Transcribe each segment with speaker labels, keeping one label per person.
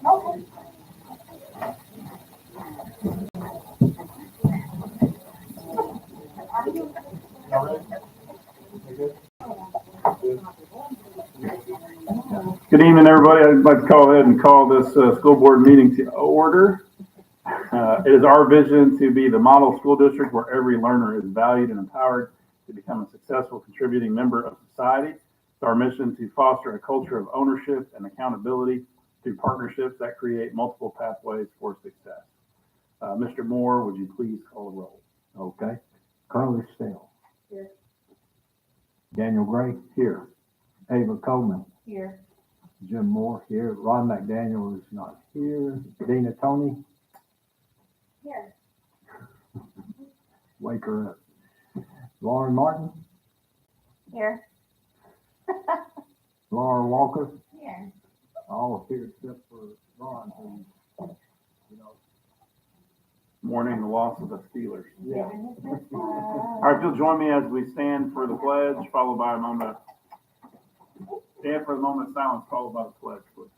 Speaker 1: Good evening, everybody. I'd like to call ahead and call this school board meeting to order. It is our vision to be the model school district where every learner is valued and empowered to become a successful contributing member of society. It's our mission to foster a culture of ownership and accountability through partnerships that create multiple pathways for success. Mr. Moore, would you please call the roll?
Speaker 2: Okay. Carly Stell.
Speaker 3: Here.
Speaker 2: Daniel Gray.
Speaker 1: Here.
Speaker 2: Ava Coleman.
Speaker 3: Here.
Speaker 2: Jim Moore here. Ron McDaniel is not here. Dina Tony.
Speaker 3: Here.
Speaker 2: Wake her up. Lauren Martin.
Speaker 3: Here.
Speaker 2: Laura Walker.
Speaker 3: Here.
Speaker 2: All here except for Ron, who,
Speaker 1: Mourning the loss of the Steelers.
Speaker 2: Yeah.
Speaker 1: All right, if you'll join me as we stand for the pledge, followed by a moment. Stand for a moment of silence, followed by the pledge, please.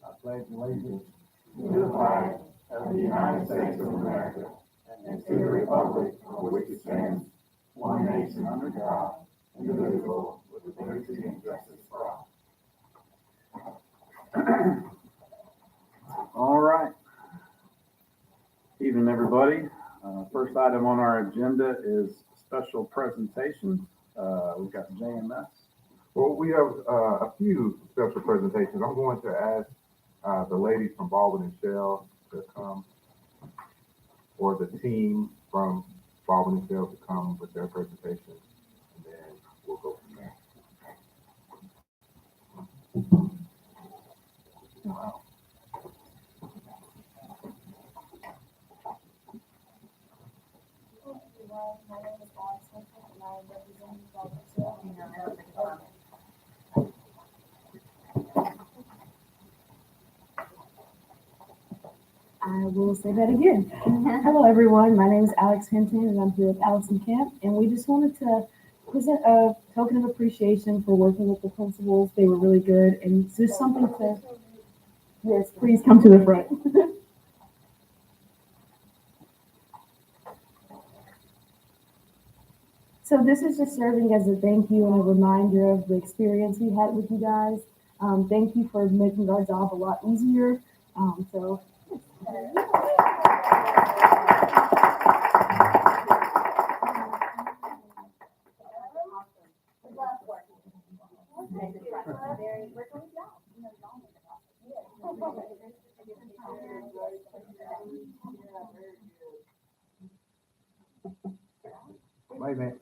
Speaker 2: I pledge allegiance
Speaker 4: to the flag of the United States of America and to the republic for which it stands, one nation under God, indivisible, with liberty and justice for all.
Speaker 1: All right. Evening, everybody. First item on our agenda is special presentations. We've got JMS.
Speaker 5: Well, we have a few special presentations. I'm going to ask the ladies from Baldwin and Shell to come, or the team from Baldwin and Shell to come with their presentation, and then we'll go from there.
Speaker 1: Wow.
Speaker 3: My name is Alex Hinton, and I am representing Baldwin Shell. I will say that again. Hello, everyone. My name is Alex Hinton, and I'm here with Allison Camp. And we just wanted to present a token of appreciation for working with the principals. They were really good, and it's just something to. Yes, please come to the front. So this is just serving as a thank you and a reminder of the experience we had with you guys. Thank you for making our job a lot easier.
Speaker 2: Wait a minute.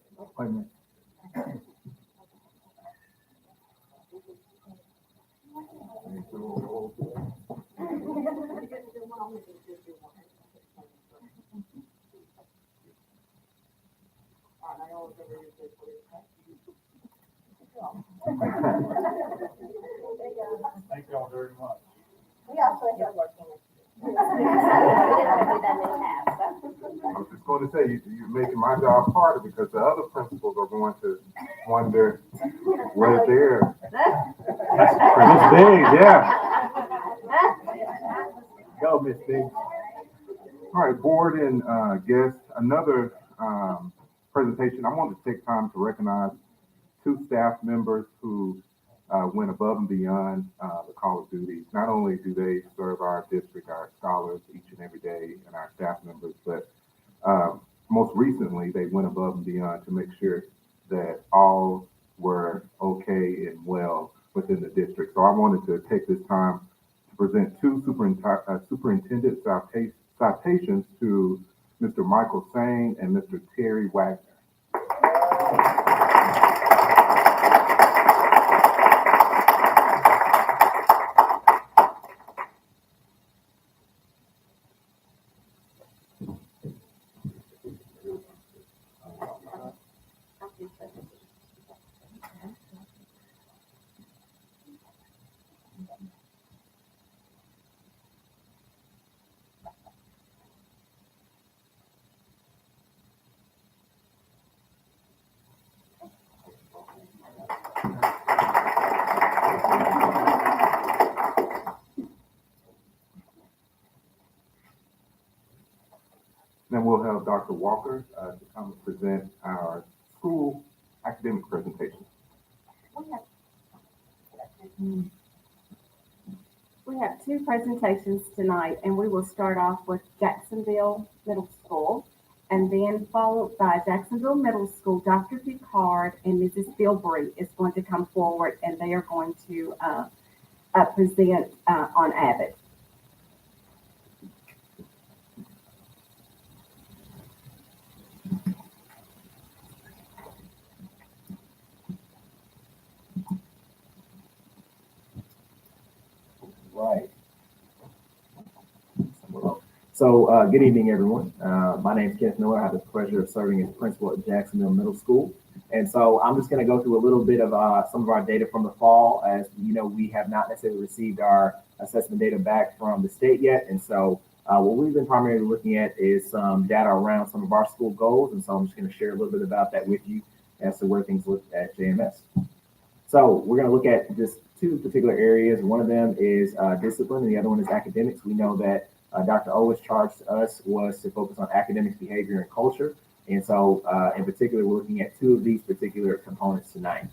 Speaker 1: Thank y'all very much.
Speaker 3: We also have working.
Speaker 5: I was just going to say, you're making my job harder because the other principals are going to wonder where they're.
Speaker 2: Miss Biggs, yeah. Go, Miss Biggs.
Speaker 5: All right, board and guests, another presentation. I wanted to take time to recognize two staff members who went above and beyond the call of duty. Not only do they serve our district, our scholars each and every day, and our staff members, but most recently they went above and beyond to make sure that all were okay and well within the district. So I wanted to take this time to present two superintendent citations to Mr. Michael Sang and Mr. Terry Wagner. then we'll have Dr. Walker to come and present our school academic presentation.
Speaker 6: We have two presentations tonight, and we will start off with Jacksonville Middle School, and then followed by Jacksonville Middle School. Dr. Picard and Mrs. Bilberry is going to come forward, and they are going to present on ADVID.
Speaker 7: Right. So, good evening, everyone. My name is Kenneth Miller. I have the pleasure of serving as principal at Jacksonville Middle School. And so I'm just going to go through a little bit of some of our data from the fall. As you know, we have not necessarily received our assessment data back from the state yet. And so what we've been primarily looking at is some data around some of our school goals. And so I'm just going to share a little bit about that with you as to where things look at JMS. So we're going to look at just two particular areas. One of them is discipline, and the other one is academics. We know that Dr. O's charge to us was to focus on academics, behavior, and culture. And so in particular, we're looking at two of these particular components tonight.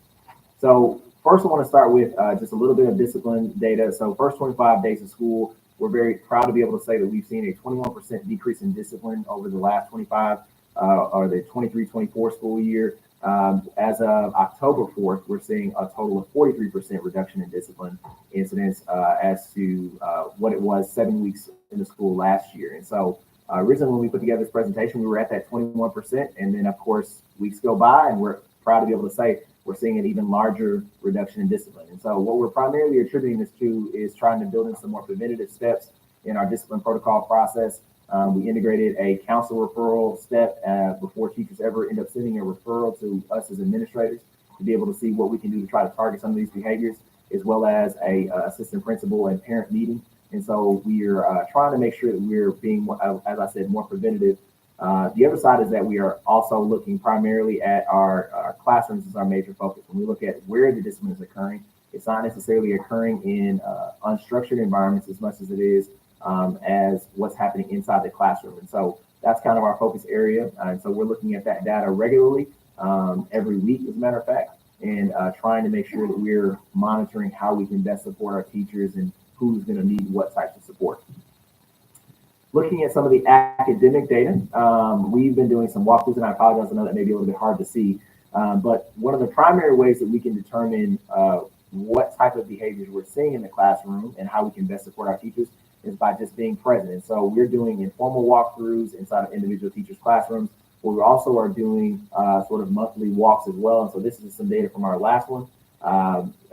Speaker 7: So first, I want to start with just a little bit of discipline data. So first 25 days of school, we're very proud to be able to say that we've seen a 21% decrease in discipline over the last 25 or the 23-24 school year. As of October 4th, we're seeing a total of 43% reduction in discipline incidents as to what it was 7 weeks in the school last year. And so originally when we put together this presentation, we were at that 21%. And then of course, weeks go by and we're proud to be able to say we're seeing an even larger reduction in discipline. And so what we're primarily attributing this to is trying to build in some more preventative steps in our discipline protocol process. We integrated a counsel referral step before teachers ever end up sending a referral to us as administrators to be able to see what we can do to try to target some of these behaviors, as well as a assistant principal and parent meeting. And so we're trying to make sure that we're being, as I said, more preventative. The other side is that we are also looking primarily at our classrooms as our major focus. When we look at where the discipline is occurring, it's not necessarily occurring in unstructured environments as much as it is as what's happening inside the classroom. And so that's kind of our focus area. And so we're looking at that data regularly, every week, as a matter of fact, and trying to make sure that we're monitoring how we can best support our teachers and who's going to need what types of support. Looking at some of the academic data, we've been doing some walkthroughs, and I apologize, I know that may be a little bit hard to see, but one of the primary ways that we can determine what type of behaviors we're seeing in the classroom and how we can best support our teachers is by just being present. And so we're doing informal walkthroughs inside of individual teachers' classrooms, but we also are doing sort of monthly walks as well. And so this is some data from our last one.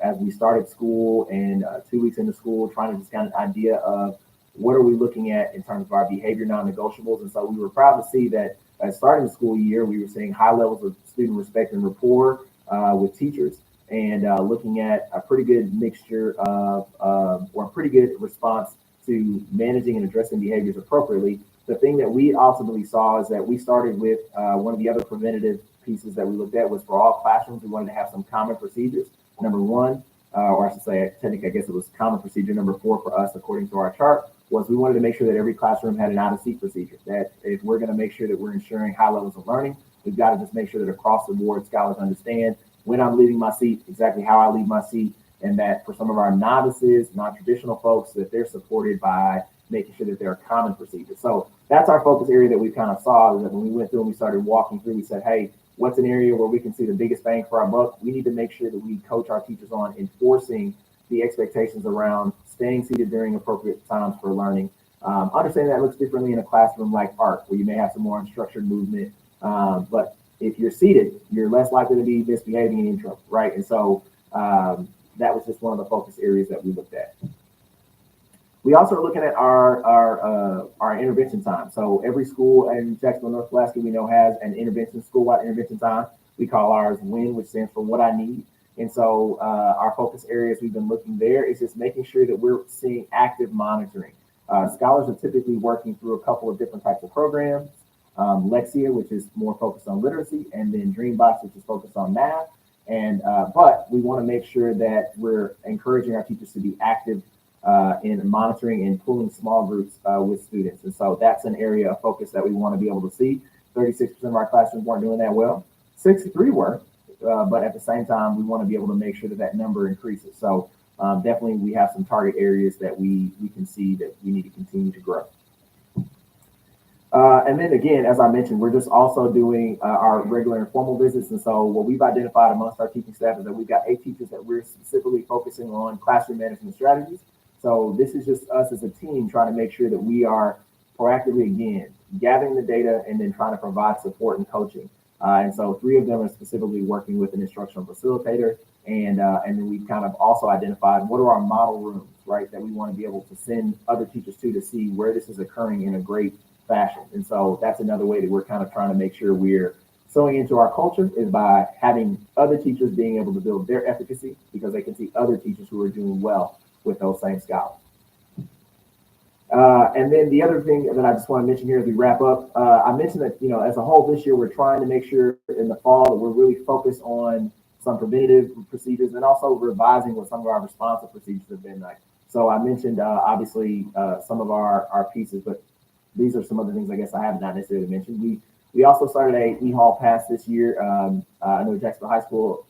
Speaker 7: As we started school and 2 weeks into school, trying to just kind of idea of what are we looking at in terms of our behavior non-negotiables. And so we were proud to see that starting the school year, we were seeing high levels of student respect and rapport with teachers, and looking at a pretty good mixture of, or a pretty good response to managing and addressing behaviors appropriately. The thing that we ultimately saw is that we started with one of the other preventative pieces that we looked at was for all classrooms, we wanted to have some common procedures. Number one, or I should say, technically, I guess it was common procedure number 4 for us, according to our chart, was we wanted to make sure that every classroom had an out-of-seat procedure. That if we're going to make sure that we're ensuring high levels of learning, we've got to just make sure that across the board, scholars understand when I'm leaving my seat, exactly how I leave my seat, and that for some of our novices, non-traditional folks, that they're supported by making sure that there are common procedures. So that's our focus area that we kind of saw, is that when we went through and we started walking through, we said, hey, what's an area where we can see the biggest bang for our buck? We need to make sure that we coach our teachers on enforcing the expectations around staying seated during appropriate times for learning. Understanding that looks differently in a classroom like art, where you may have some more unstructured movement. But if you're seated, you're less likely to be misbehaving and in trouble, right? And so that was just one of the focus areas that we looked at. We also are looking at our intervention time. So every school in Jacksonville, North Pulaski, we know has an intervention, school-wide intervention time. We call ours WIN, which stands for What I Need. And so our focus areas we've been looking there is just making sure that we're seeing active monitoring. Scholars are typically working through a couple of different types of programs. Lexia, which is more focused on literacy, and then Dreambox, which is focused on math. And but we want to make sure that we're encouraging our teachers to be active in monitoring and pulling small groups with students. And so that's an area of focus that we want to be able to see. 36% of our classrooms weren't doing that well. 63 were, but at the same time, we want to be able to make sure that that number increases. So definitely we have some target areas that we can see that we need to continue to grow. And then again, as I mentioned, we're just also doing our regular informal visits. And so what we've identified amongst our teaching staff is that we've got 8 teachers that we're specifically focusing on classroom management strategies. So this is just us as a team trying to make sure that we are proactively, again, gathering the data and then trying to provide support and coaching. And so 3 of them are specifically working with an instructional facilitator. And then we've kind of also identified what are our model rooms, right, that we want to be able to send other teachers to see where this is occurring in a great fashion. And so that's another way that we're kind of trying to make sure we're sewing into our culture is by having other teachers being able to build their efficacy because they can see other teachers who are doing well with those same scholars. And then the other thing that I just want to mention here as we wrap up, I mentioned that, you know, as a whole this year, we're trying to make sure in the fall that we're really focused on some preventative procedures and also revising what some of our responsive procedures have been like. So I mentioned, obviously, some of our pieces, but these are some other things I guess I have not necessarily mentioned. We also started a e-hall pass this year. I know Jacksonville High School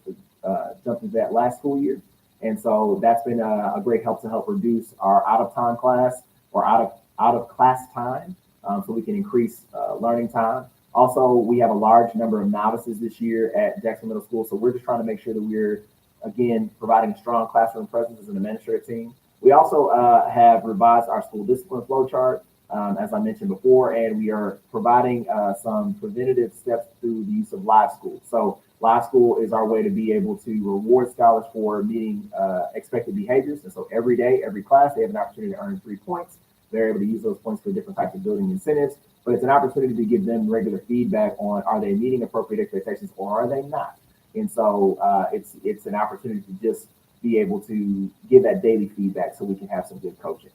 Speaker 7: jumped into that last school year. And so that's been a great help to help reduce our out-of-time class or out-of-class time so we can increase learning time. Also, we have a large number of novices this year at Jackson Middle School. So we're just trying to make sure that we're, again, providing a strong classroom presence as an administrative team. We also have revised our school discipline flow chart, as I mentioned before, and we are providing some preventative steps through the use of live school. So live school is our way to be able to reward scholars for meeting expected behaviors. And so every day, every class, they have an opportunity to earn 3 points. They're able to use those points for different types of building incentives, but it's an opportunity to give them regular feedback on are they meeting appropriate expectations or are they not? And so it's an opportunity to just be able to give that daily feedback so we can have some good coaching.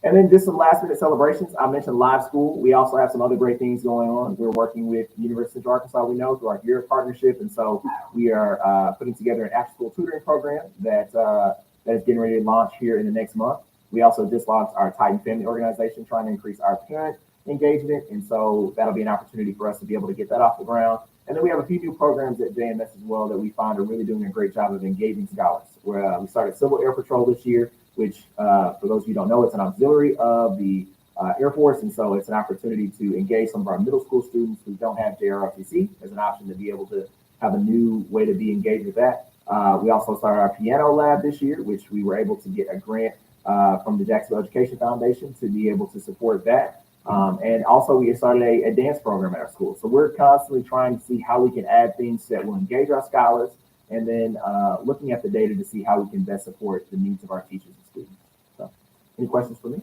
Speaker 7: And then just some last minute celebrations. I mentioned live school. We also have some other great things going on. We're working with University of Central Arkansas, we know, through our year partnership. And so we are putting together an after school tutoring program that is getting ready to launch here in the next month. We also just launched our Titan Family Organization, trying to increase our parent engagement. And so that'll be an opportunity for us to be able to get that off the ground. And then we have a few new programs at JMS as well that we find are really doing a great job of engaging scholars. Where we started Civil Air Patrol this year, which for those of you who don't know, it's an auxiliary of the Air Force. And so it's an opportunity to engage some of our middle school students who don't have JROTC as an option to be able to have a new way to be engaged with that. We also started our piano lab this year, which we were able to get a grant from the Jacksonville Education Foundation to be able to support that. And also we started a dance program at our school. So we're constantly trying to see how we can add things that will engage our scholars and then looking at the data to see how we can best support the needs of our teachers and students. So any questions for me?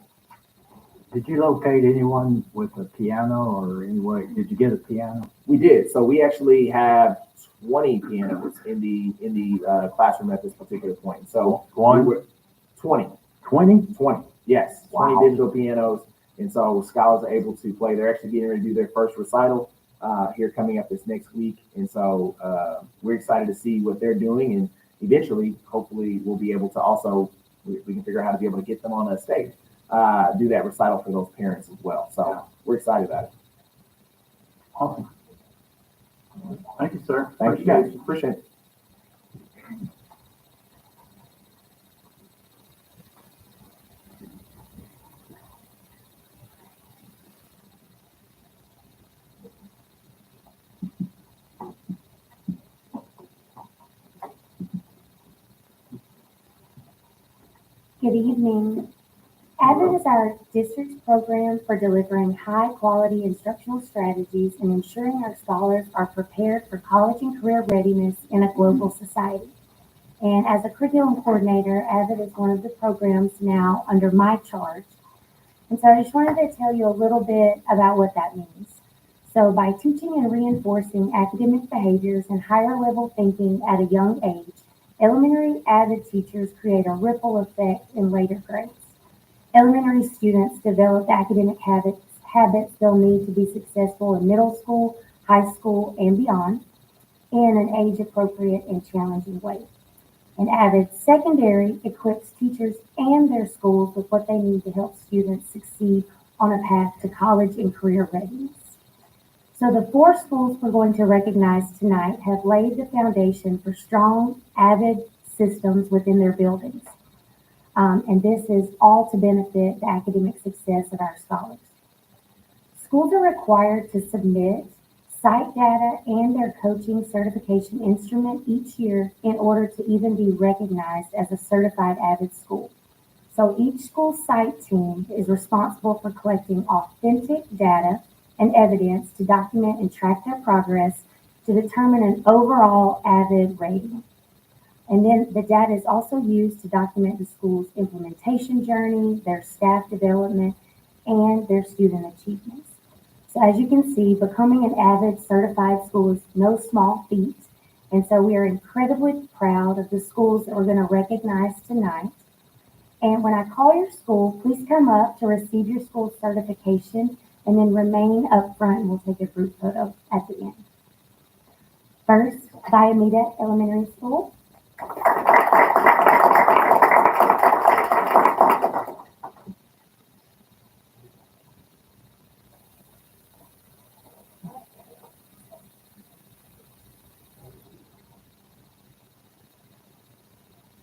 Speaker 2: Did you locate anyone with a piano or anyway? Did you get a piano?
Speaker 7: We did. So we actually have 20 pianos in the classroom at this particular point. So
Speaker 2: One?
Speaker 7: we were 20.
Speaker 2: 20?
Speaker 7: 20, yes.
Speaker 2: Wow.
Speaker 7: 20 digital pianos. And so scholars are able to play. They're actually getting ready to do their first recital here coming up this next week. And so we're excited to see what they're doing. And eventually, hopefully, we'll be able to also, we can figure out how to be able to get them on a stage, do that recital for those parents as well. So we're excited about it.
Speaker 1: Awesome. Thank you, sir.
Speaker 7: Thank you guys. Appreciate it.
Speaker 8: Good evening. ADVID is our district's program for delivering high-quality instructional strategies and ensuring our scholars are prepared for college and career readiness in a global society. And as a curriculum coordinator, ADVID is one of the programs now under my charge. And so I just wanted to tell you a little bit about what that means. So by teaching and reinforcing academic behaviors and higher level thinking at a young age, elementary ADVID teachers create a ripple effect in later grades. Elementary students develop the academic habits they'll need to be successful in middle school, high school, and beyond in an age-appropriate and challenging way. And AVID Secondary equips teachers and their schools with what they need to help students succeed on a path to college and career readiness. So the 4 schools we're going to recognize tonight have laid the foundation for strong AVID systems within their buildings. And this is all to benefit the academic success of our scholars. Schools are required to submit site data and their coaching certification instrument each year in order to even be recognized as a certified AVID school. So each school site team is responsible for collecting authentic data and evidence to document and track their progress to determine an overall AVID rating. And then the data is also used to document the school's implementation journey, their staff development, and their student achievements. So as you can see, becoming an AVID certified school is no small feat. And so we are incredibly proud of the schools that we're going to recognize tonight. And when I call your school, please come up to receive your school certification and then remain up front and we'll take a group photo at the end. First, Diamita Elementary School.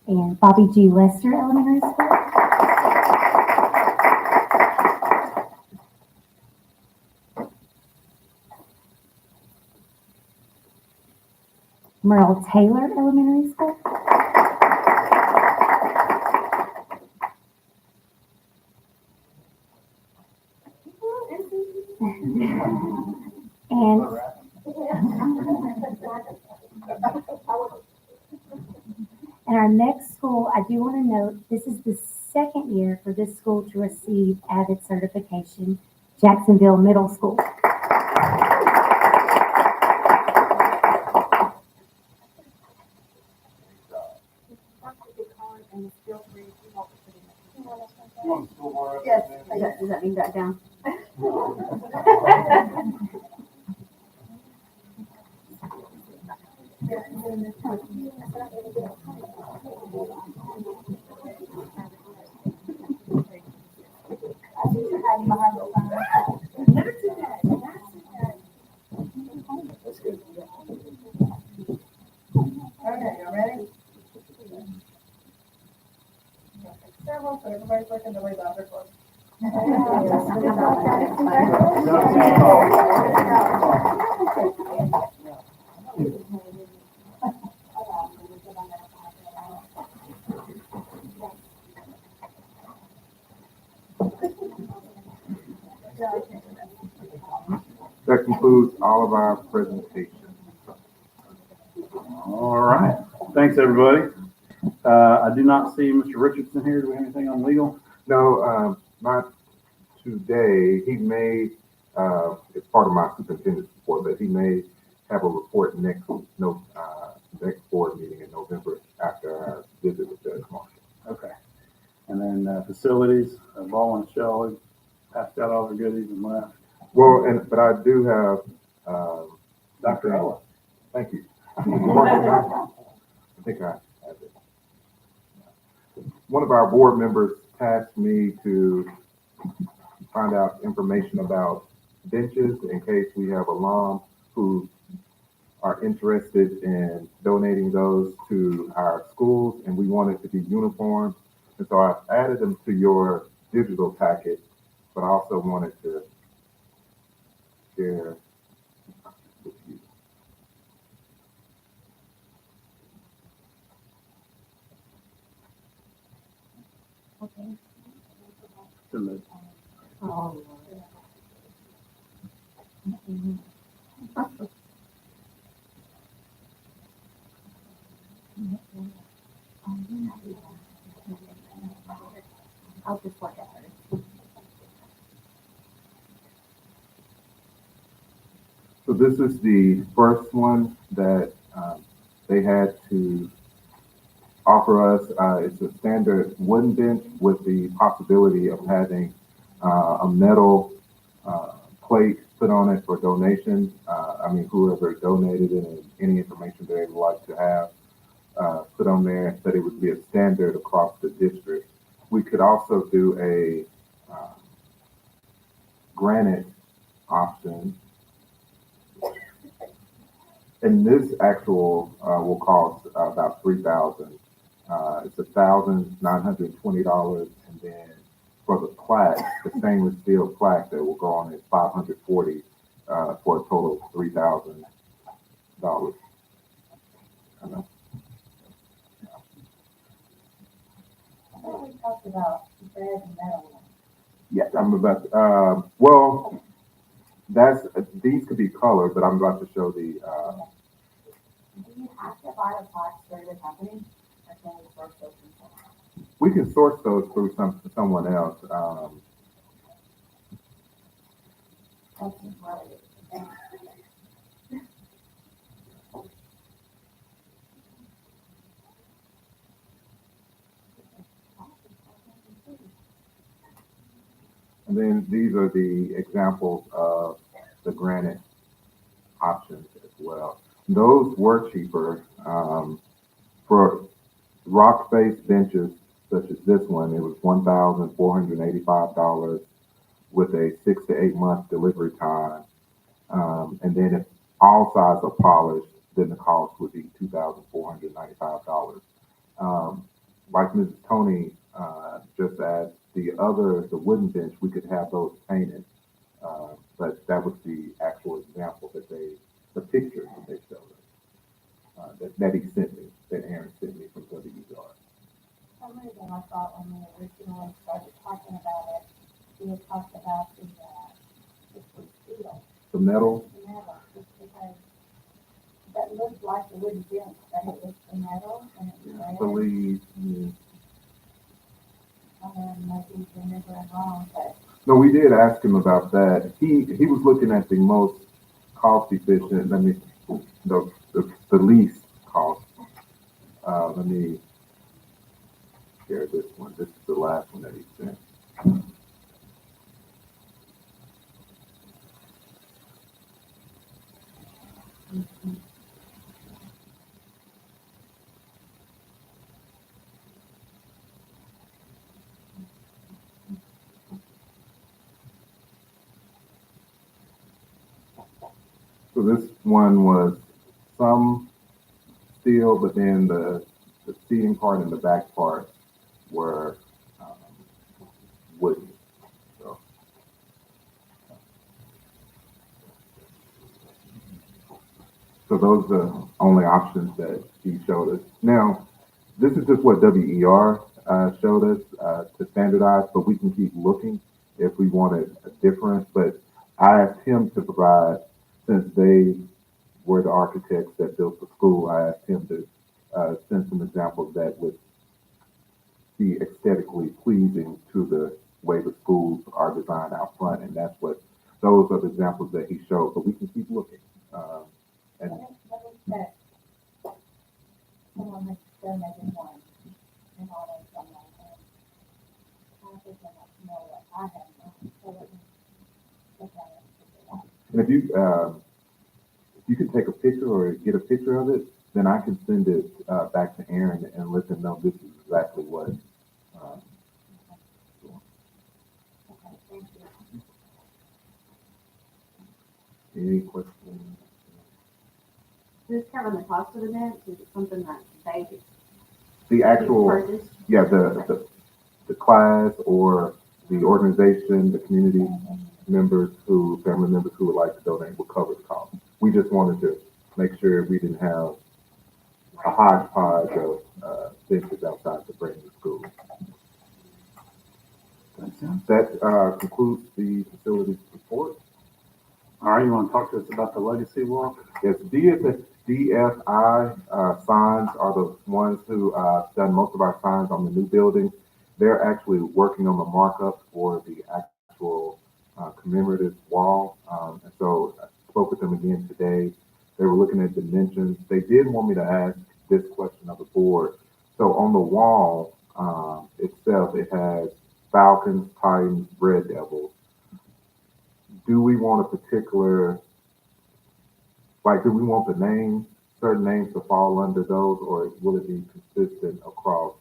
Speaker 8: And Bobby G. Lester Elementary School. Merle Taylor Elementary School. And our next school, I do want to note, this is the second year for this school to receive AVID certification, Jacksonville Middle School.
Speaker 6: Yes, does that mean that down? Okay, you ready? So everybody's looking the way the other close.
Speaker 5: That concludes all of our presentations.
Speaker 1: All right. Thanks, everybody. I do not see Mr. Richardson here. Do we have anything on legal?
Speaker 5: No, not today. He may, it's part of my superintendent's report, but he may have a report next board meeting in November after our visit with Judge Marshall.
Speaker 1: Okay. And then facilities, Ball and Shell passed out all their goodies and left.
Speaker 5: Well, but I do have,
Speaker 1: Dr. Ella.
Speaker 5: thank you. I think I have it. One of our board members tasked me to find out information about benches in case we have alums who are interested in donating those to our schools, and we want it to be uniform. And so I've added them to your digital packet, but I also wanted to share with you.
Speaker 8: Okay.
Speaker 6: Oh, I'll just look at it.
Speaker 5: So this is the first one that they had to offer us. It's a standard wooden bench with the possibility of having a metal plate put on it for donation. Whoever donated it and any information they would like to have put on there that it would be a standard across the district. We could also do a granite option. And this actual will cost about $3,000. It's $1,920, and then for the plaque, the stainless steel plaque that will go on is $540 for a total of $3,000. I know.
Speaker 8: I thought we talked about red and metal.
Speaker 5: Yeah, I'm about. Well, that's these could be colored, but I'm about to show the.
Speaker 8: Do you have to buy the plaques through the company, or can we source those from someone?
Speaker 5: We can source those through someone else.
Speaker 8: That seems really good.
Speaker 5: And then these are the examples of the granite options as well. Those were cheaper for rock-based benches such as this one. It was $1,485 with a 6 to 8 month delivery time. And then if all sides are polished, then the cost would be $2,495. Like Mrs. Tony just asked, the wooden bench, we could have those painted. But that was the actual example the picture that they showed us, that he sent me, that Aaron sent me from WER.
Speaker 8: For some reason, I thought when we originally started talking about it, we had talked about the steel,
Speaker 5: The metal,
Speaker 8: the metal, just because that looked like the wooden bench, but it was the metal and it was
Speaker 5: I
Speaker 8: red.
Speaker 5: believe.
Speaker 8: I might be remembering wrong, but
Speaker 5: No, we did ask him about that. He was looking at the most cost efficient. The least cost. Let me share this one. This is the last one that he sent. So this one was some steel, but then the seating part and the back part were wooden. So those are the only options that he showed us. Now, this is just what WER showed us to standardize, but we can keep looking if we wanted a different. But I asked him to provide, since they were the architects that built the school, I asked him to send some examples that would be aesthetically pleasing to the way the schools are designed out front, and those are the examples that he showed. But we can keep looking.
Speaker 8: I think that someone has donated one in honor of someone, and I think they must know what I have now, so let me look at it.
Speaker 5: And if you could take a picture or get a picture of it, then I can send it back to Aaron and let them know this is exactly what.
Speaker 8: Okay, thank you.
Speaker 5: Any questions?
Speaker 6: Does this cover the cost of the bench? Is it something that they
Speaker 5: The actual,
Speaker 6: purchase?
Speaker 5: yeah, the class or the organization, the community family members who would like to donate will cover the cost. We just wanted to make sure we didn't have a hodgepodge of benches outside the brand new school. That concludes the facilities report.
Speaker 1: All right, you want to talk to us about the legacy walk?
Speaker 5: Yes, DFI signs are the ones who done most of our signs on the new building. They're actually working on the markup for the actual commemorative wall. And so I spoke with them again today. They were looking at dimensions. They did want me to ask this question of the board. So on the wall itself, it has Falcons, Titans, Red Devils. Do we want a particular, do we want the name certain names to fall under those, or will it be consistent across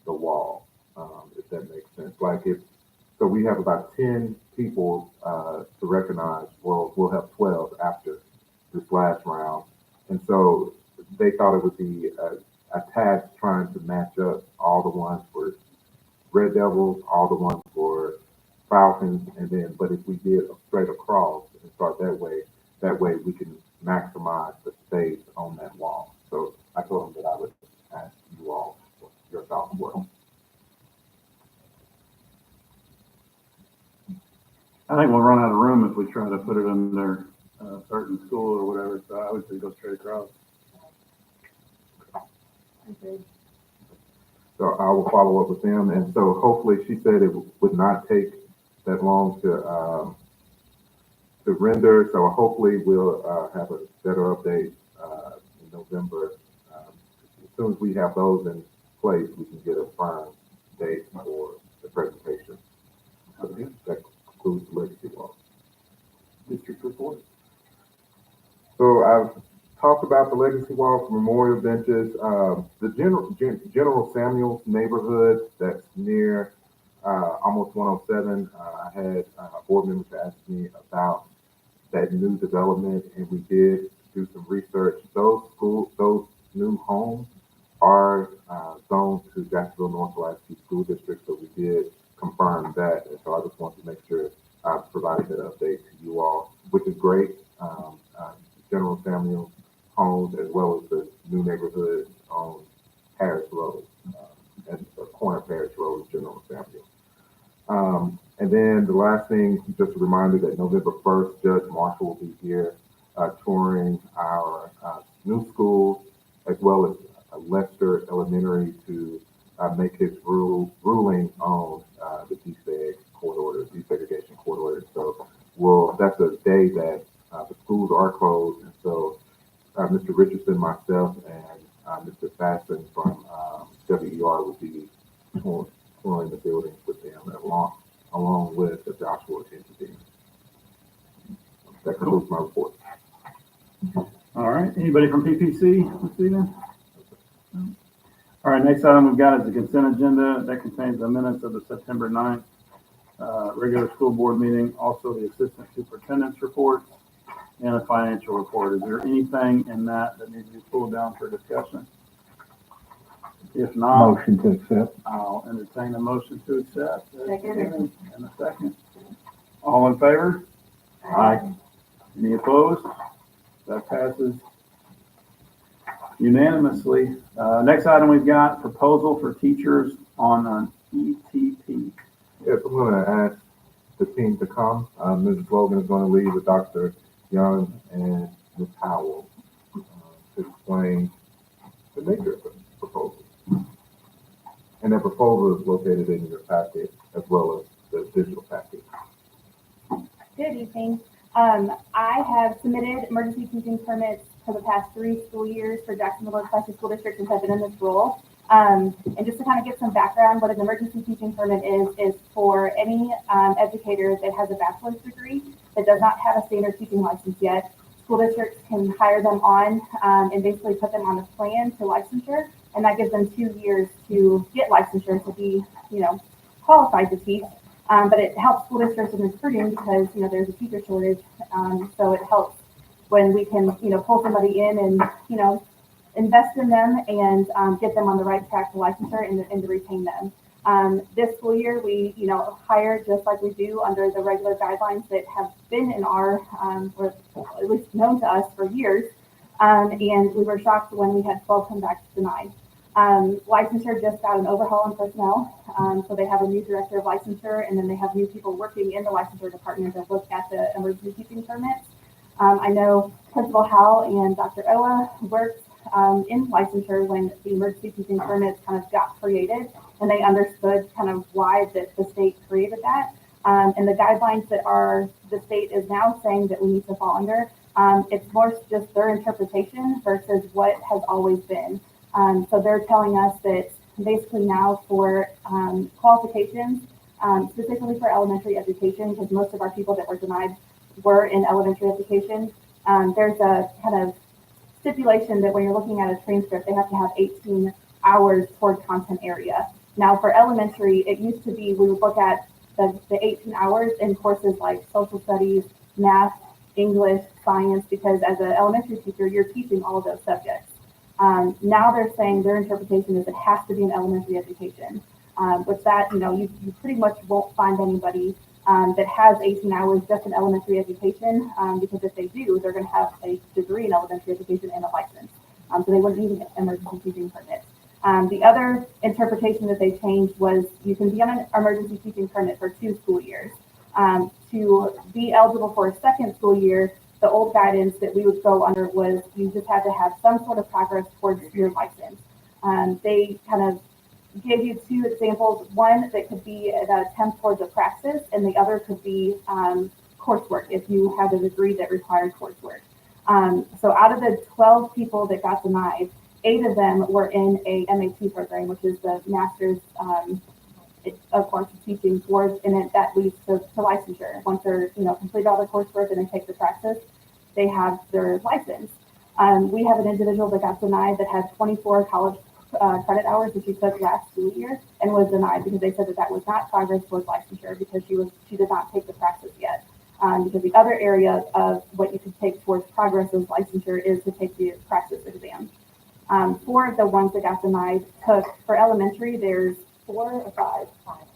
Speaker 5: the wall? If that makes sense. Like so we have about 10 people to recognize. Well, we'll have 12 after this last round. And so they thought it would be a task trying to match up all the ones for Red Devils, all the ones for Falcons, and then, but if we did a straight across and start that way we can maximize the space on that wall. So I told them that I would ask you all what your thoughts were.
Speaker 1: I think we'll run out of room if we try to put it under a certain school or whatever, so I would say go straight across.
Speaker 5: So I will follow up with them, and so hopefully she said it would not take that long to render. So hopefully we'll have a better update in November. As soon as we have those in place, we can get a firm date for the presentation. So that concludes the legacy wall.
Speaker 1: District report.
Speaker 5: So I've talked about the legacy wall, memorial benches, the General Samuels neighborhood that's near almost 107. I had board members ask me about that new development, and we did do some research. Those new homes are zoned to Jacksonville North Pulaski School District, so we did confirm that. And so I just want to make sure I provided that update to you all, which is great. General Samuel homes, as well as the new neighborhood on Harris Road, and the corner of Harris Road and General Samuel. And then the last thing, just a reminder that November 1st, Judge Marshall will be here touring our new school, as well as Lester Elementary, to make his ruling on the desegregation court order. So that's a day that the schools are closed, and so Mr. Richardson, myself, and Mr. Fasten from WER will be touring the buildings with them along with the Joshua entity. That concludes my report.
Speaker 1: All right, anybody from PPC this evening? All right, next item we've got is the consent agenda. That contains the minutes of the September 9th regular school board meeting, also the assistant superintendent's report, and a financial report. Is there anything in that needs to be pulled down for discussion? If not,
Speaker 2: Motion to accept.
Speaker 1: I'll entertain a motion to accept.
Speaker 6: Second.
Speaker 1: And a second. All in favor? Aye. Any opposed? That passes unanimously. Next item we've got proposal for teachers on an ETP.
Speaker 5: Yes, I'm going to ask the team to come. Mrs. Logan is going to lead with Dr. Young and Ms. Howell to explain the nature of the proposal. And that proposal is located in your packet as well as the digital packet.
Speaker 9: Good evening. I have submitted emergency teaching permits for the past 3 school years for Jacksonville North Pulaski School District since I've been in this role. And just to kind of get some background, what an emergency teaching permit is for any educator that has a bachelor's degree that does not have a standard teaching license yet. School districts can hire them on and basically put them on a plan to licensure, and that gives them 2 years to get licensure to be, qualified to teach. But it helps school districts in recruiting because, there's a teacher shortage. So it helps when we can, pull somebody in and, invest in them and get them on the right track to licensure and to retain them. This school year, we, hired just like we do under the regular guidelines that have been in our, or at least known to us for years. And we were shocked when we had 12 come back denied. Licensure just got an overhaul in personnel. So they have a new director of licensure, and then they have new people working in the licensure department that look at the emergency teaching permits. I know Principal Howell and Dr. Owa worked in licensure when the emergency teaching permits kind of got created, and they understood kind of why the state created that. And the guidelines that the state is now saying that we need to fall under, it's more just their interpretation versus what has always been. So they're telling us that basically now for qualifications, specifically for elementary education, because most of our people that were denied were in elementary education, there's a kind of stipulation that when you're looking at a transcript, they have to have 18 hours toward content area. Now for elementary, it used to be we would look at the 18 hours in courses like social studies, math, English, science, because as an elementary teacher, you're teaching all of those subjects. Now they're saying their interpretation is it has to be an elementary education, which that, you pretty much won't find anybody that has 18 hours just in elementary education, because if they do, they're going to have a degree in elementary education and a license. So they wouldn't need an emergency teaching permit. The other interpretation that they changed was you can be on an emergency teaching permit for 2 school years. To be eligible for a second school year, the old guidance that we would go under was you just had to have some sort of progress towards your license. They kind of gave you 2 examples, one that could be an attempt towards a praxis, and the other could be coursework if you have a degree that required coursework. So out of the 12 people that got denied, 8 of them were in a MAT program, which is the Master's of Quantitative Teaching course, and then that leads to licensure. Once they're complete all their coursework and then take the praxis, they have their license. We have an individual that got denied that had 24 college credit hours that she took last school year and was denied because they said that was not progress towards licensure because she did not take the praxis yet. Because the other area of what you could take towards progress as licensure is to take the praxis exam. 4 of the ones that got denied took, for elementary, there's 4 or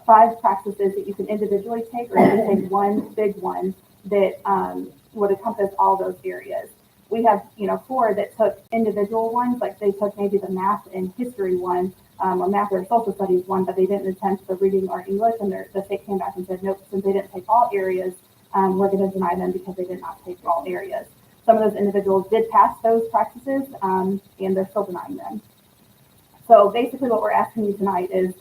Speaker 9: 5 practices that you can individually take, or you can take one big one that would encompass all those areas. We have, 4 that took individual ones, like they took maybe the math and history one, or math or social studies one, but they didn't attempt the reading or English, and the state came back and said, nope, since they didn't take all areas, we're going to deny them because they did not take all areas. Some of those individuals did pass those practices, and they're still denying them. So basically what we're asking you tonight is,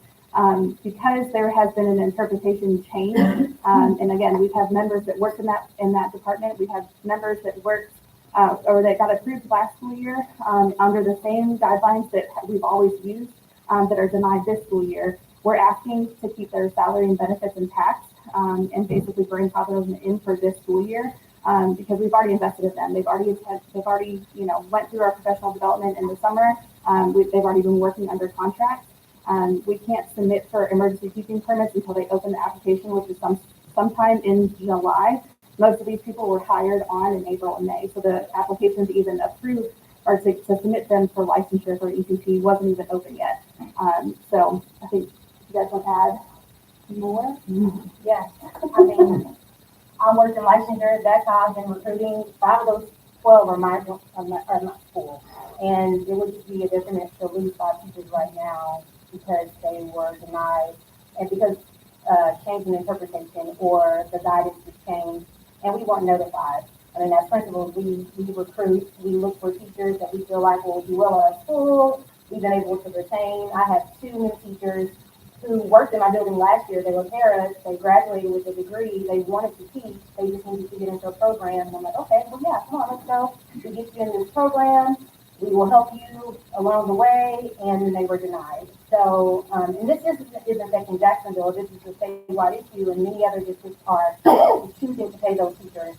Speaker 9: because there has been an interpretation change, and again, we've had members that worked in that department. We have members that worked or that got approved last school year under the same guidelines that we've always used that are denied this school year. We're asking to keep their salary and benefits intact and basically bring them in for this school year because we've already invested in them. They've already went through our professional development in the summer. They've already been working under contract. We can't submit for emergency teaching permits until they open the application, which is sometime in July. Most of these people were hired on in April and May, so the application to even approve or to submit them for licensure for ECT wasn't even open yet. So I think you guys want to add more?
Speaker 10: Yes, I mean, I'm working licensure. That's how I've been recruiting. 5 of those 12 are my school, and it would just be a detriment to lose 5 teachers right now because they were denied, and because change in interpretation or the guidance was changed, and we weren't notified. I mean, as principals, we recruit, we look for teachers that we feel like will do well at our school. We've been able to retain. I have 2 new teachers who worked in my building last year. They were paras. They graduated with a degree. They wanted to teach. They just needed to get into a program. And I'm like, okay, well, yeah, come on, let's go. We get you in this program. We will help you along the way. And then they were denied. So, and this isn't affecting Jacksonville. This is a statewide issue, and many other districts are choosing to pay those teachers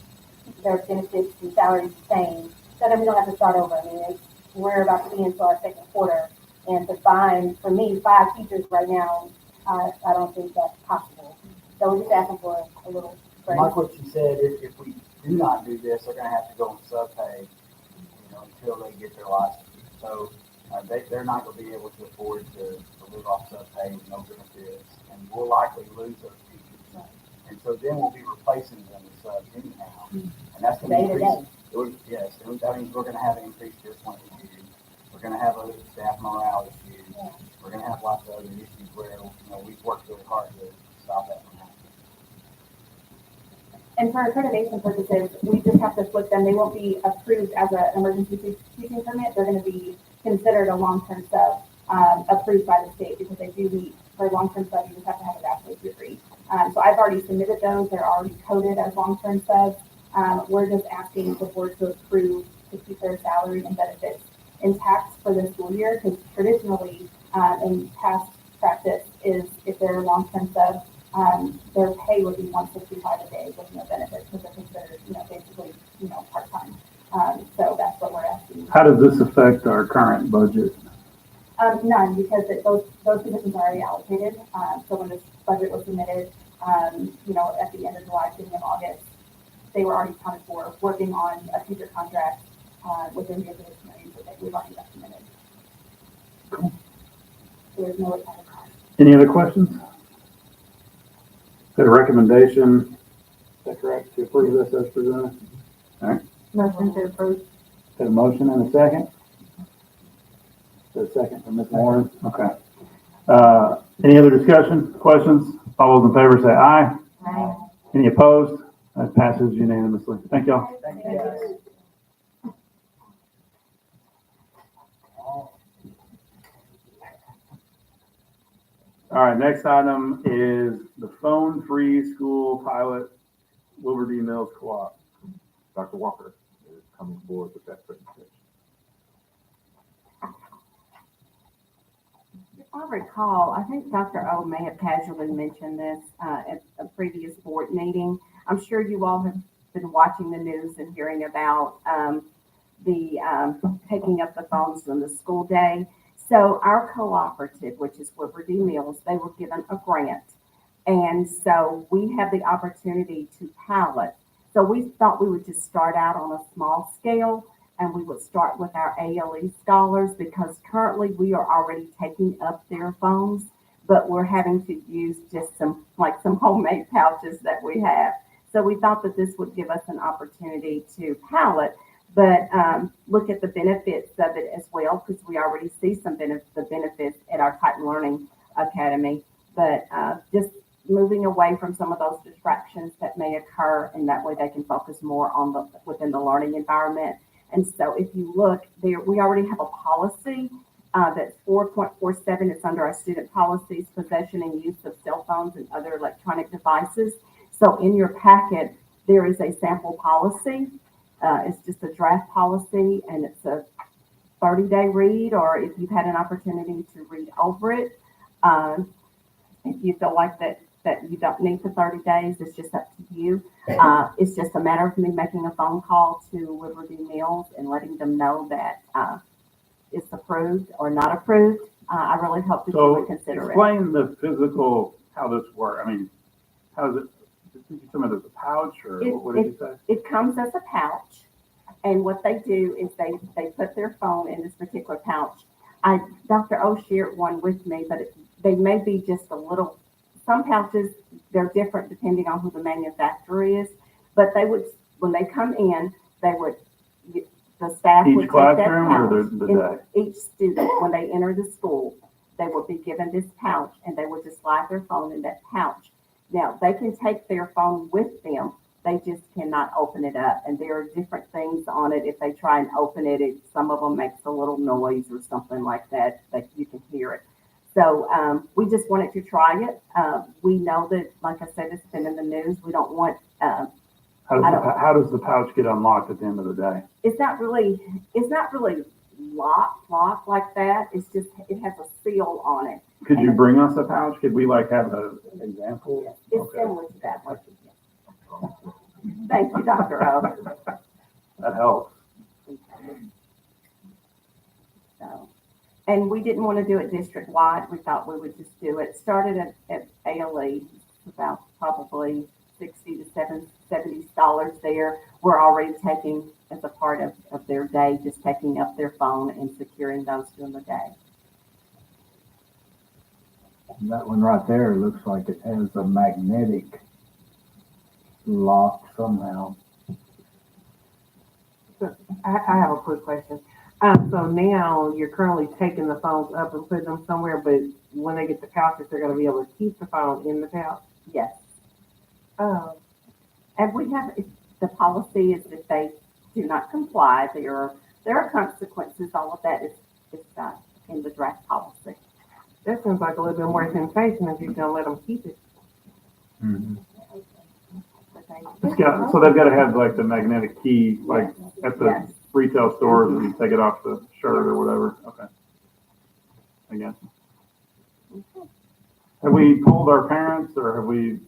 Speaker 10: their benefits and salaries the same, so that we don't have to start over. I mean, we're about to be into our second quarter, and to find, for me, 5 teachers right now, I don't think that's possible. So we're just asking for a little grace.
Speaker 2: Like what you said, if we do not do this, they're going to have to go on sub-pay, until they get their license. So they're not going to be able to afford to live off sub-pay with no benefits, and we'll likely lose those teachers. And so then we'll be replacing them with subs anyhow. And that's going to increase. Yes, that means we're going to have an increased discipline issue. We're going to have other staff morale issues. Yeah. We're going to have lots of other issues where we've worked really hard to stop that from happening.
Speaker 9: And for accreditation purposes, we just have to flip them. They won't be approved as an emergency teaching permit. They're going to be considered a long-term sub approved by the state because they do meet for long-term sub. You just have to have a bachelor's degree. So I've already submitted those. They're already coded as long-term subs. We're just asking the board to approve to keep their salary and benefits intact for this school year because traditionally in past practice is if they're a long-term sub, their pay would be $165 a day with no benefits because they're considered, basically, part-time. So that's what we're asking.
Speaker 1: How does this affect our current budget?
Speaker 9: None, because those positions are already allocated. So when this budget was submitted, at the end of July, beginning of August, they were already accounted for, working on a future contract, within the business community that we've already documented.
Speaker 1: Cool.
Speaker 9: So there's no kind of cost.
Speaker 1: Any other questions? Got a recommendation, is that correct, to approve this as presented?
Speaker 6: Motion to approve.
Speaker 1: Got a motion and a second? Got a second from Ms. Warren? Okay. Any other discussion, questions? All those in favor say aye.
Speaker 6: Aye.
Speaker 1: Any opposed? That passes unanimously. Thank y'all.
Speaker 2: Thank you.
Speaker 1: All right, next item is the phone-free school pilot, Wilbur D. Mills Co-op.
Speaker 5: Dr. Walker is coming forward with that presentation.
Speaker 6: If I recall, I think Dr. O may have casually mentioned this at a previous board meeting. I'm sure you all have been watching the news and hearing about the taking up the phones on the school day. So our cooperative, which is Wilbur D. Mills, they were given a grant. And so we have the opportunity to pilot. So we thought we would just start out on a small scale, and we would start with our ALE scholars, because currently we are already taking up their phones, but we're having to use just some homemade pouches that we have. So we thought that this would give us an opportunity to pilot, but look at the benefits of it as well, because we already see the benefits at our Titan Learning Academy. But just moving away from some of those distractions that may occur, and that way they can focus more on within the learning environment. And so if you look there, we already have a policy that's 4.47. It's under our student policies, possession and use of cell phones and other electronic devices. So in your packet, there is a sample policy. It's just a draft policy, and it's a 30-day read, or if you've had an opportunity to read over it. If you feel like that you don't need for 30 days, it's just up to you. It's just a matter of me making a phone call to Liberty Mills and letting them know that it's approved or not approved. I really hope that you would consider it.
Speaker 1: Explain the physical, how this works. I mean, how does it, did you tell me there's a pouch, or what did you say?
Speaker 6: It comes as a pouch, and what they do is they put their phone in this particular pouch. Dr. O shared one with me, but they may be just a little. Some pouches, they're different depending on who the manufacturer is, but they would, when they come in, the staff would
Speaker 1: Each
Speaker 6: take that
Speaker 1: classroom
Speaker 6: pouch.
Speaker 1: or the day?
Speaker 6: Each student, when they enter the school, they will be given this pouch, and they will just slide their phone in that pouch. Now, they can take their phone with them. They just cannot open it up, and there are different things on it. If they try and open it, some of them makes a little noise or something like that you can hear it. So we just wanted to try it. We know that, like I said, it's been in the news. We don't want.
Speaker 1: How does the pouch get unlocked at the end of the day?
Speaker 6: It's not really locked like that. It's just, it has a seal on it.
Speaker 1: Could you bring us a pouch? Could we have an example?
Speaker 6: It's similar to that one. Thank you, Dr. O.
Speaker 1: That helps.
Speaker 6: So, and we didn't want to do it district-wide. We thought we would just do it. Started at ALE, about probably $60 to $70 there. We're already taking, as a part of their day, just taking up their phone and securing those during the day.
Speaker 4: And that one right there looks like it has a magnetic lock somehow.
Speaker 11: I have a quick question. So now you're currently taking the phones up and putting them somewhere, but when they get the pouches, they're going to be able to keep the phone in the pouch?
Speaker 6: Yes.
Speaker 11: Oh.
Speaker 6: And we have, the policy is that they do not comply. There are consequences. All of that is in the draft policy.
Speaker 11: That seems like a little bit more temptation if you're going to let them keep it.
Speaker 4: Mm-hmm.
Speaker 1: So they've got to have the magnetic key, at the retail stores, and you take it off the shirt or whatever. Okay. I guess.
Speaker 6: Okay.
Speaker 1: Have we told our parents, or have we?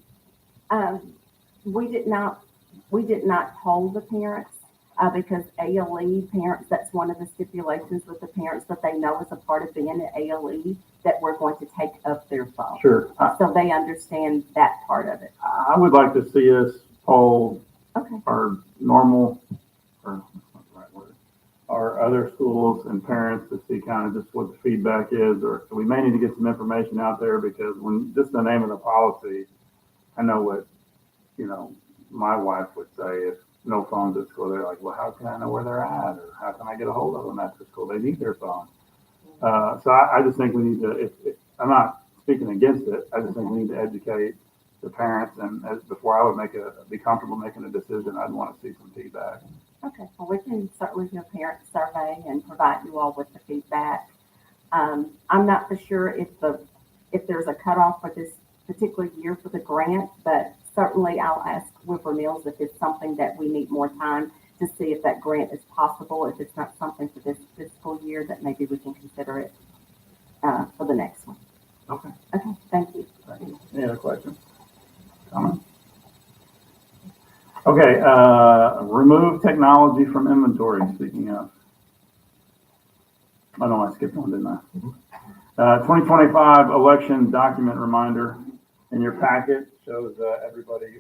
Speaker 6: We did not hold the parents. because ALE parents, that's one of the stipulations with the parents that they know as a part of being at ALE that we're going to take up their phone.
Speaker 1: Sure.
Speaker 6: So they understand that part of it.
Speaker 1: I would like to see us poll
Speaker 6: Okay.
Speaker 1: our normal, or that's not the right word, our other schools and parents to see kind of just what the feedback is, or we may need to get some information out there because when just the name of the policy, I know what, my wife would say if no phones at school. They're like, well, how can I know where they're at? Or how can I get a hold of them after school? They need their phone. So I just think we need to, I'm not speaking against it. I just think we need to educate the parents, and before I would be comfortable making a decision, I'd want to see some feedback.
Speaker 6: Okay, well, we can certainly do a parent survey and provide you all with the feedback. I'm not for sure if there's a cutoff for this particular year for the grant, but certainly I'll ask Whipper Mills if it's something that we need more time to see if that grant is possible. If it's not something for this fiscal year, that maybe we can consider it for the next one.
Speaker 1: Okay.
Speaker 6: Okay, thank you.
Speaker 1: Thank you. Any other questions? Comments? Okay, remove technology from inventory, speaking of. Oh, no, I skipped one, didn't I? 2025 election document reminder in your packet shows everybody,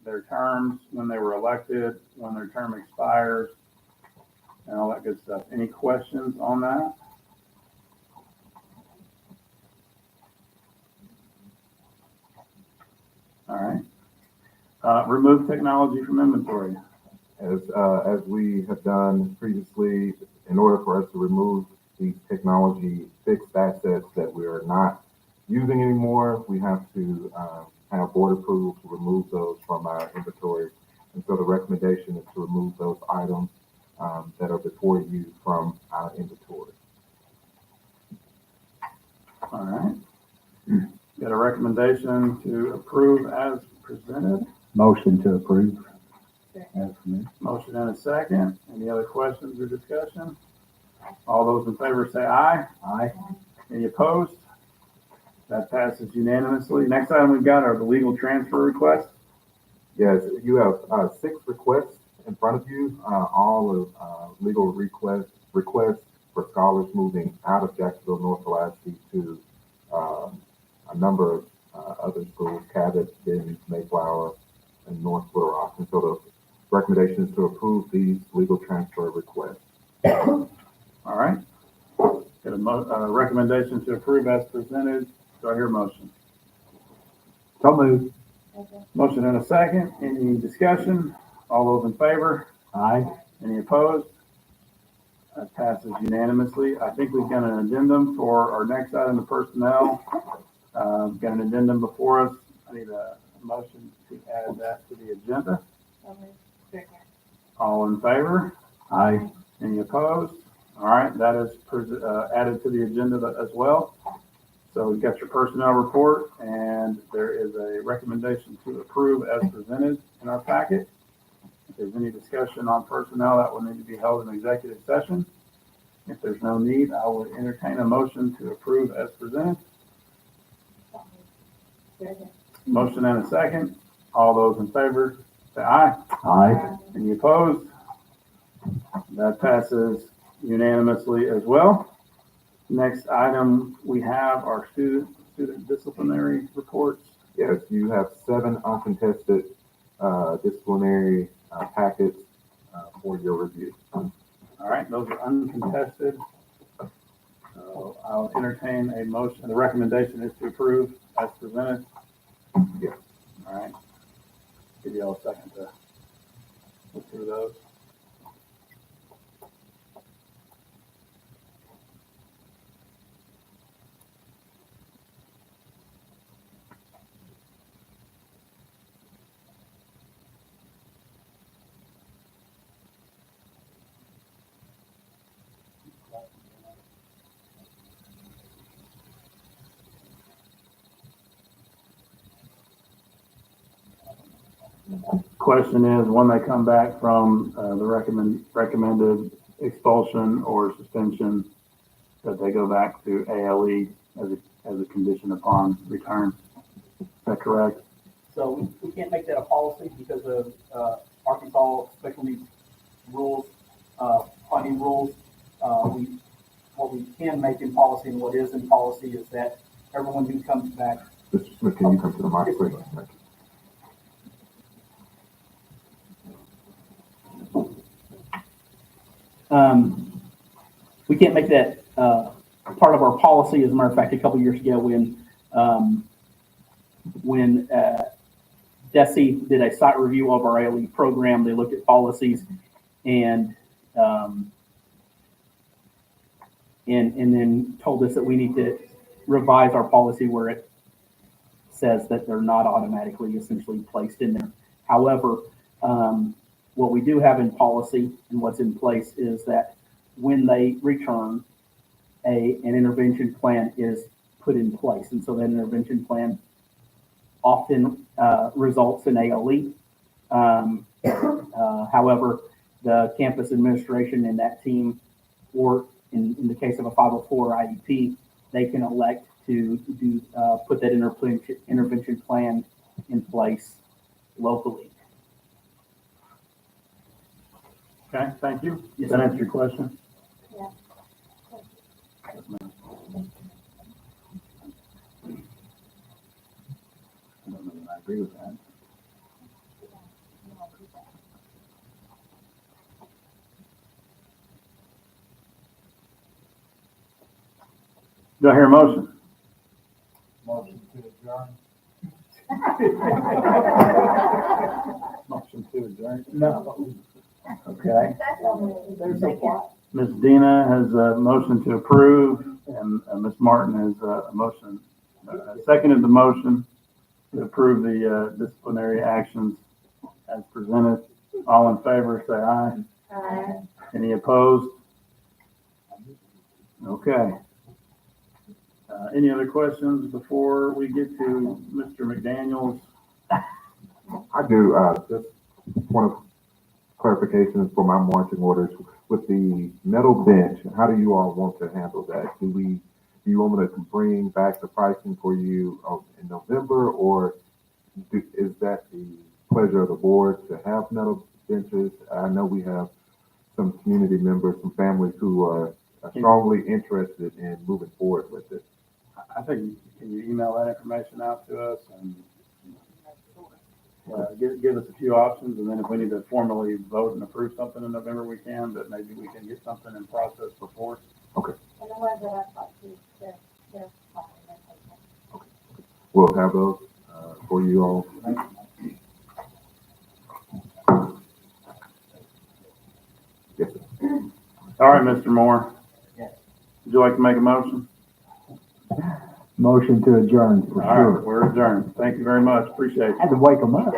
Speaker 1: their terms, when they were elected, when their term expires, and all that good stuff. Any questions on that? All right. Remove technology from inventory.
Speaker 5: As we have done previously, in order for us to remove these technology fixed assets that we are not using anymore, we have to have board approval to remove those from our inventory. And so the recommendation is to remove those items that are before you from our inventory.
Speaker 1: All right. Got a recommendation to approve as presented.
Speaker 4: Motion to approve.
Speaker 1: Motion and a second. Any other questions or discussion? All those in favor say aye.
Speaker 4: Aye.
Speaker 1: Any opposed? That passes unanimously. Next item we've got are the legal transfer requests.
Speaker 5: Yes, you have 6 requests in front of you, all of legal requests for scholars moving out of Jacksonville, North Pulaski to a number of other schools, Cabot, Benton, Mayflower, and North Little Rock. And so the recommendation is to approve these legal transfer requests.
Speaker 1: All right. Got a recommendation to approve as presented. Do I hear a motion?
Speaker 4: So moved.
Speaker 1: Motion and a second. Any discussion? All those in favor?
Speaker 4: Aye.
Speaker 1: Any opposed? That passes unanimously. I think we've got an addendum for our next item, the personnel. Got an addendum before us. I need a motion to add that to the agenda. All in favor?
Speaker 4: Aye.
Speaker 1: Any opposed? All right, that is added to the agenda as well. So we've got your personnel report, and there is a recommendation to approve as presented in our packet. If there's any discussion on personnel, that will need to be held in executive session. If there's no need, I would entertain a motion to approve as presented. Motion and a second. All those in favor, say aye.
Speaker 4: Aye.
Speaker 1: Any opposed? That passes unanimously as well. Next item we have our student disciplinary reports.
Speaker 5: Yes, you have 7 uncontested disciplinary packets for your review.
Speaker 1: All right, those are uncontested. So I'll entertain a motion. The recommendation is to approve as presented.
Speaker 5: Yes.
Speaker 1: All right. Give you all a second to look through those. Question is, when they come back from the recommended expulsion or suspension, that they go back to ALE as a condition upon return. Is that correct?
Speaker 2: So we can't make that a policy because of Arkansas special needs rules.
Speaker 12: in what is in policy is that everyone who comes back.
Speaker 5: Mr. Smith, can you come to the mic, please? Thank you.
Speaker 12: We can't make that part of our policy. As a matter of fact, a couple years ago when DESE did a site review of our ALE program, they looked at policies and then told us that we need to revise our policy where it says that they're not automatically essentially placed in there. However, what we do have in policy and what's in place is that when they return, an intervention plan is put in place. And so that intervention plan often results in ALE. However, the campus administration and that team, or in the case of a 504 IEP, they can elect to put that intervention plan in place locally.
Speaker 1: Okay, thank you.
Speaker 12: Yes,
Speaker 1: Does that
Speaker 12: sir.
Speaker 1: answer your question?
Speaker 8: Yeah.
Speaker 1: Yes, ma'am. I don't know that I agree with that. Do I hear a motion?
Speaker 4: Motion to adjourn.
Speaker 1: Motion to adjourn.
Speaker 4: No.
Speaker 1: Okay.
Speaker 4: There's a what?
Speaker 1: Ms. Dina has a motion to approve, and Ms. Martin has a motion, seconded the motion to approve the disciplinary actions as presented. All in favor, say aye.
Speaker 8: Aye.
Speaker 1: Any opposed? Okay. Any other questions before we get to Mr. McDaniel's?
Speaker 5: I do, just point of clarification for my marching orders. With the metal bench, how do you all want to handle that? Do you want me to bring back the pricing for you in November, or is that the pleasure of the board to have metal benches? I know we have some community members, some families who are strongly interested in moving forward with it.
Speaker 1: I think, can you email that information out to us and give us a few options, and then if we need to formally vote and approve something in November, we can, but maybe we can get something in process before.
Speaker 5: Okay.
Speaker 8: And the ones that I've talked to, they're fine.
Speaker 5: Okay. We'll have those for you all. Yes, sir.
Speaker 1: All right, Mr. Moore.
Speaker 2: Yes.
Speaker 1: Would you like to make a motion?
Speaker 4: Motion to adjourn for
Speaker 1: All right, we're adjourned. Thank you very much. Appreciate it.
Speaker 4: Had to wake them up.